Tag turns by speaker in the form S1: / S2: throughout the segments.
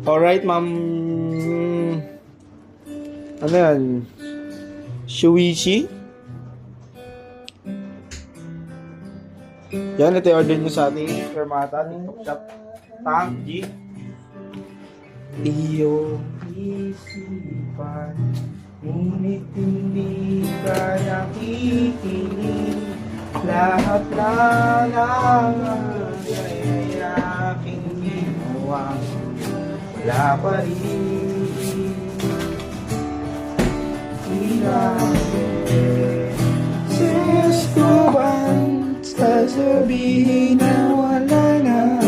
S1: Alright, ma'am. Ano yan? Shuichi? Yan, ito yung order nyo sa ating Fermata, TikTok shop. Tank G. Iyong isipan, ngunit hindi ka nakikinig. Lahat na lang ay aking ginawa, wala pa rin. Sis ko bang sasabihin na wala na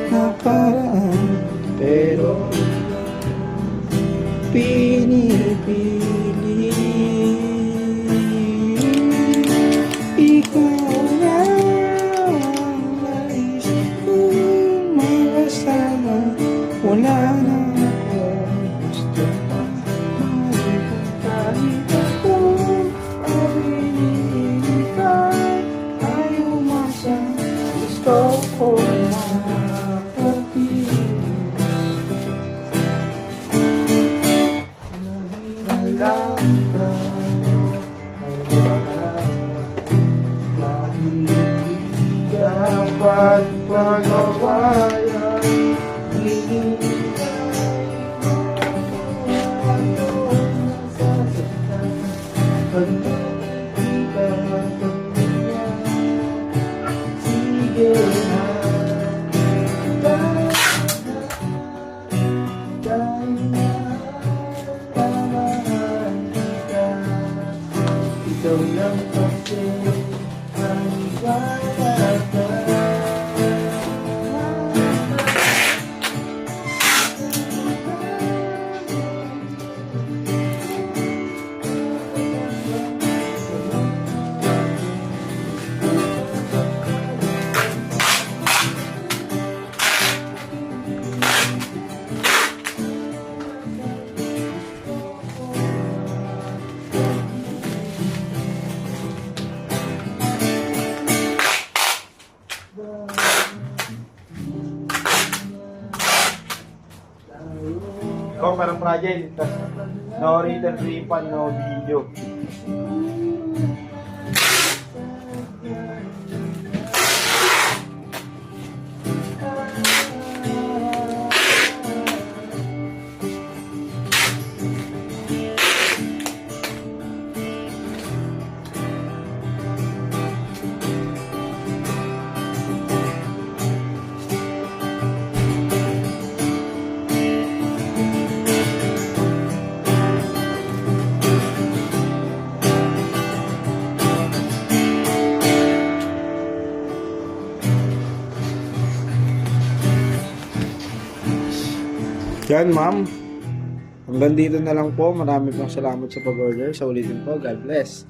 S1: nakaraan, pero pinipili ikaw na ang nais kong makasama. Wala na akong gusto pa kahit akong pabinin ka. Ayaw masa gusto ko dapat pagawayan, sige na. Ikaw lang kasi ang wala ka. Ikaw parang fragile, no return refund, no video. Yan, ma'am. Hanggang dito na lang po. Marami pong salamat sa pag-order. Sa ulitin po, God bless.